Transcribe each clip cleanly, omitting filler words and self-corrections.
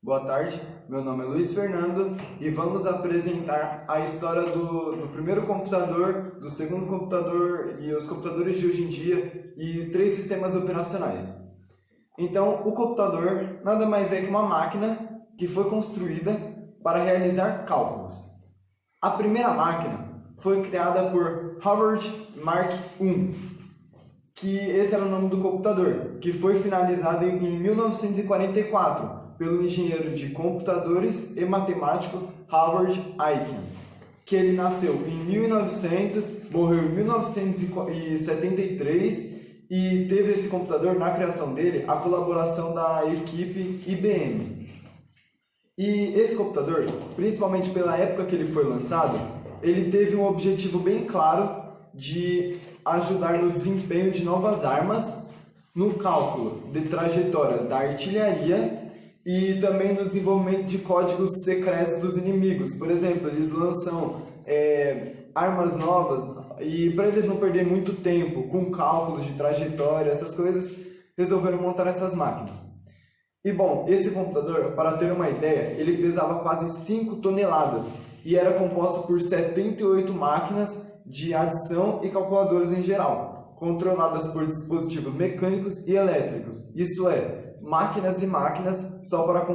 Boa tarde, meu nome é Luiz Fernando e vamos apresentar a história do primeiro computador, do segundo computador e os computadores de hoje em dia e 3 sistemas operacionais. Então, o computador nada mais é que uma máquina que foi construída para realizar cálculos. A primeira máquina foi criada por Howard Mark I, que esse era o nome do computador, que foi finalizado em 1944 pelo engenheiro de computadores e matemático Howard Aiken, que ele nasceu em 1900, morreu em 1973 e teve esse computador, na criação dele, a colaboração da equipe IBM. E esse computador, principalmente pela época que ele foi lançado, ele teve um objetivo bem claro de ajudar no desempenho de novas armas, no cálculo de trajetórias da artilharia e também no desenvolvimento de códigos secretos dos inimigos. Por exemplo, eles lançam armas novas e para eles não perderem muito tempo com cálculos de trajetória, essas coisas, resolveram montar essas máquinas. E bom, esse computador, para ter uma ideia, ele pesava quase 5 toneladas e era composto por 78 máquinas de adição e calculadoras em geral, controladas por dispositivos mecânicos e elétricos. Isso é, máquinas e máquinas só para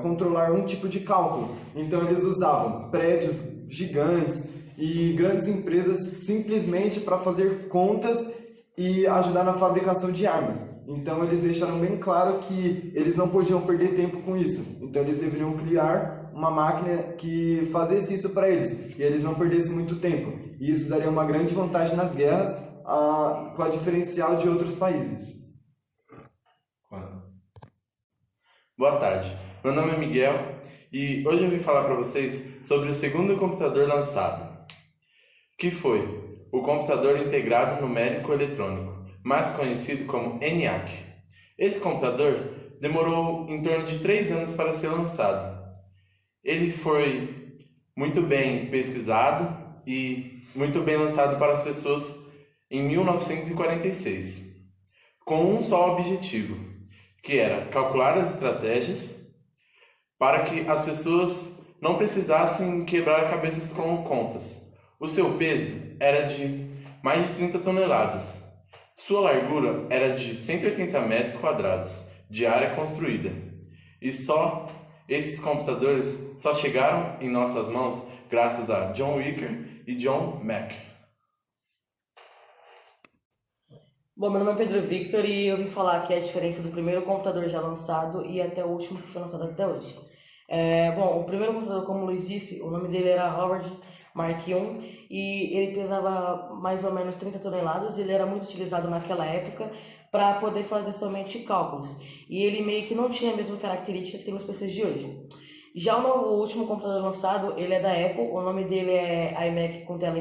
controlar um tipo de cálculo. Então eles usavam prédios gigantes e grandes empresas simplesmente para fazer contas e ajudar na fabricação de armas. Então eles deixaram bem claro que eles não podiam perder tempo com isso. Então eles deveriam criar uma máquina que fizesse isso para eles e eles não perdessem muito tempo. E isso daria uma grande vantagem nas guerras com a diferencial de outros países. Boa tarde, meu nome é Miguel e hoje eu vim falar para vocês sobre o segundo computador lançado, que foi o computador integrado numérico eletrônico, mais conhecido como ENIAC. Esse computador demorou em torno de 3 anos para ser lançado. Ele foi muito bem pesquisado e muito bem lançado para as pessoas em 1946, com um só objetivo, que era calcular as estratégias para que as pessoas não precisassem quebrar cabeças com contas. O seu peso era de mais de 30 toneladas. Sua largura era de 180 metros quadrados de área construída. E esses computadores só chegaram em nossas mãos graças a John Wicker e John Mack. Bom, meu nome é Pedro Victor e eu vim falar aqui a diferença do primeiro computador já lançado e até o último que foi lançado até hoje. Bom, o primeiro computador, como o Luiz disse, o nome dele era Howard Mark I e ele pesava mais ou menos 30 toneladas. Ele era muito utilizado naquela época para poder fazer somente cálculos. E ele meio que não tinha a mesma característica que tem nos PCs de hoje. Já o último computador lançado, ele é da Apple, o nome dele é iMac com tela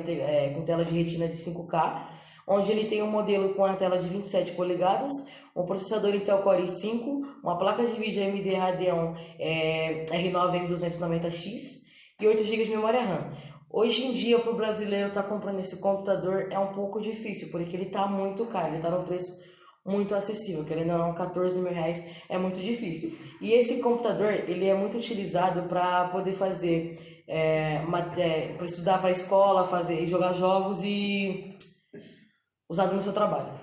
de retina de 5K, onde ele tem um modelo com a tela de 27 polegadas, um processador Intel Core i5, uma placa de vídeo AMD Radeon R9 M290X e 8 GB de memória RAM. Hoje em dia, para o brasileiro estar comprando esse computador é um pouco difícil, porque ele está muito caro, ele está no preço muito acessível, querendo ou não, 14 mil reais é muito difícil. E esse computador, ele é muito utilizado para poder fazer, para estudar para a escola, jogar jogos e usado no seu trabalho.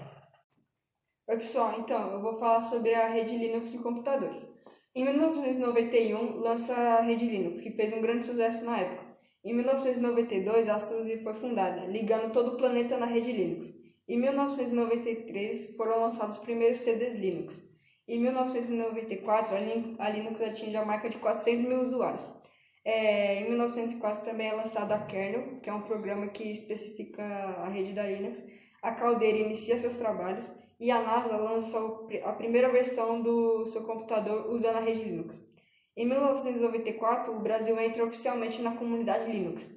Oi pessoal, então eu vou falar sobre a rede Linux de computadores. Em 1991 lança a rede Linux, que fez um grande sucesso na época. Em 1992 a SUSE foi fundada, ligando todo o planeta na rede Linux. Em 1993 foram lançados os primeiros CDs Linux. Em 1994 a Linux atinge a marca de 400 mil usuários. Em 1904 também é lançado a Kernel, que é um programa que especifica a rede da Linux. A Caldeira inicia seus trabalhos e a NASA lança a primeira versão do seu computador usando a rede Linux. Em 1994, o Brasil entra oficialmente na comunidade Linux.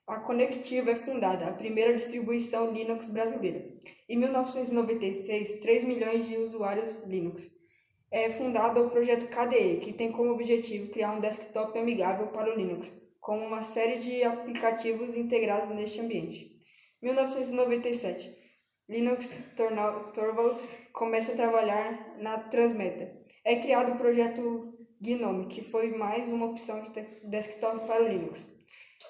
A Conectiva é fundada, a primeira distribuição Linux brasileira. Em 1996, 3 milhões de usuários Linux. É fundado o projeto KDE, que tem como objetivo criar um desktop amigável para o Linux, com uma série de aplicativos integrados neste ambiente. 1997, Linus Torvalds começa a trabalhar na Transmeta. É criado o projeto GNOME, que foi mais uma opção de desktop para Linux.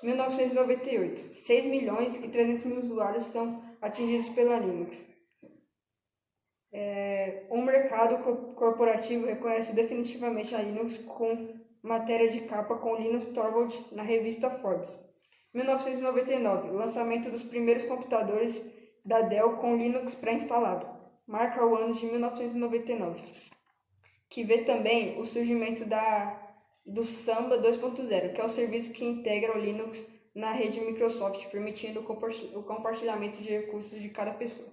1998, 6 milhões e 300 mil usuários são atingidos pela Linux. O mercado corporativo reconhece definitivamente a Linux com matéria de capa com Linus Torvald na revista Forbes. 1999, lançamento dos primeiros computadores da Dell com Linux pré-instalado. Marca o ano de 1999, que vê também o surgimento do Samba 2.0, que é o serviço que integra o Linux na rede Microsoft, permitindo o compartilhamento de recursos de cada pessoa.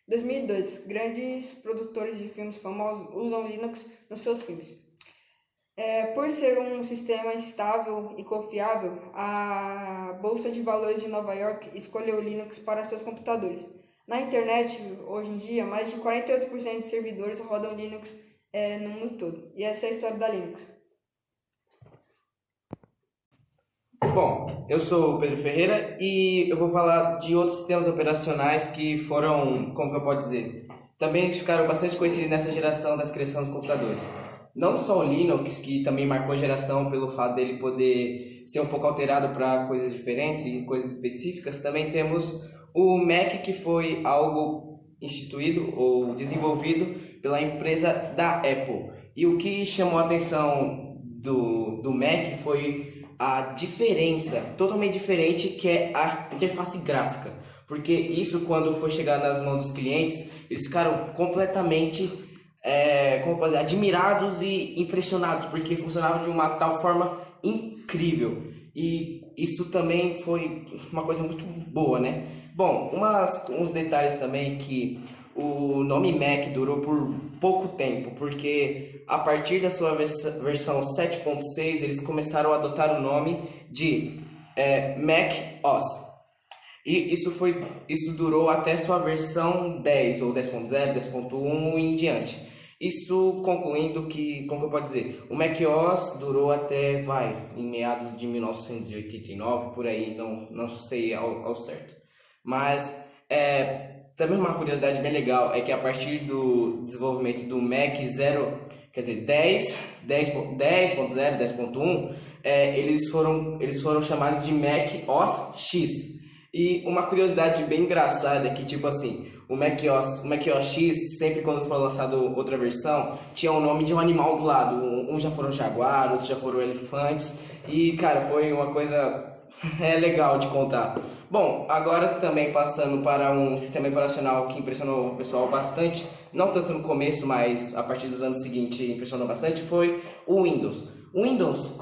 2002, grandes produtores de filmes famosos usam Linux nos seus filmes. Por ser um sistema estável e confiável, a Bolsa de Valores de Nova York escolheu o Linux para seus computadores. Na internet, hoje em dia, mais de 48% de servidores rodam Linux no mundo todo. E essa é a história da Linux. Bom, eu sou o Pedro Ferreira e eu vou falar de outros sistemas operacionais que foram, como que eu posso dizer, também ficaram bastante conhecidos nessa geração das criação dos computadores. Não só o Linux, que também marcou a geração pelo fato dele poder ser um pouco alterado para coisas diferentes e coisas específicas, também temos o Mac, que foi algo instituído ou desenvolvido pela empresa da Apple. E o que chamou a atenção do Mac foi a diferença totalmente diferente que é a interface gráfica, porque isso, quando foi chegar nas mãos dos clientes, eles ficaram completamente admirados e impressionados, porque funcionava de uma tal forma incrível, e isso também foi uma coisa muito boa, né? Bom, uns detalhes também, que o nome Mac durou por pouco tempo, porque a partir da sua versão 7.6 eles começaram a adotar o nome de Mac OS. E isso durou até sua versão 10 ou 10.0, 10.1 e em diante. Isso concluindo que, como que eu posso dizer, o Mac OS durou até, em meados de 1989, por aí, não sei ao certo. Mas também uma curiosidade bem legal é que a partir do desenvolvimento do Mac 10.0, 10.1, eles foram chamados de Mac OS X. E uma curiosidade bem engraçada é que, tipo assim, o Mac OS X, sempre quando for lançado outra versão, tinha o nome de um animal do lado. Uns já foram jaguar, outros já foram elefantes. E, cara, foi uma coisa legal de contar. Bom, agora também passando para um sistema operacional que impressionou o pessoal bastante, não tanto no começo, mas a partir dos anos seguintes impressionou bastante, foi o Windows. O Windows,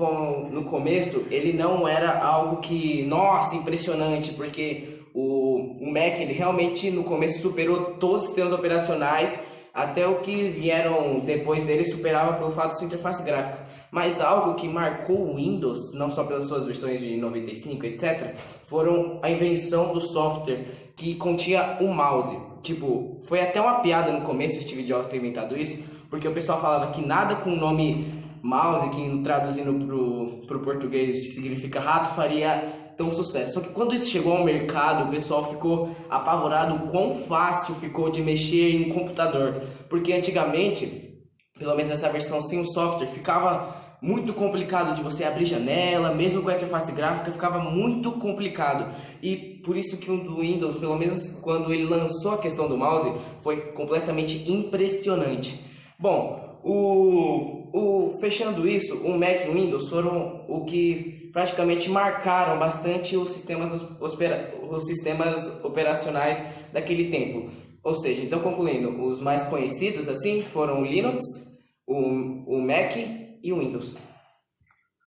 no começo, ele não era algo que, nossa, impressionante, porque o Mac, ele realmente no começo superou todos os sistemas operacionais, até o que vieram depois dele superava pelo fato de sua interface gráfica. Mas algo que marcou o Windows, não só pelas suas versões de 95, etc., foram a invenção do software que continha o mouse. Tipo, foi até uma piada no começo o Steve Jobs ter inventado isso, porque o pessoal falava que nada com o nome mouse, que traduzindo pro português significa rato, faria tão sucesso. Só que quando isso chegou ao mercado, o pessoal ficou apavorado o quão fácil ficou de mexer em um computador. Porque antigamente, pelo menos nessa versão sem o software, ficava muito complicado de você abrir janela, mesmo com a interface gráfica, ficava muito complicado. E por isso que o do Windows, pelo menos quando ele lançou a questão do mouse, foi completamente impressionante. Bom, fechando isso, o Mac e o Windows foram o que praticamente marcaram bastante os sistemas operacionais daquele tempo. Ou seja, então concluindo, os mais conhecidos assim foram o Linux, o Mac e o Windows.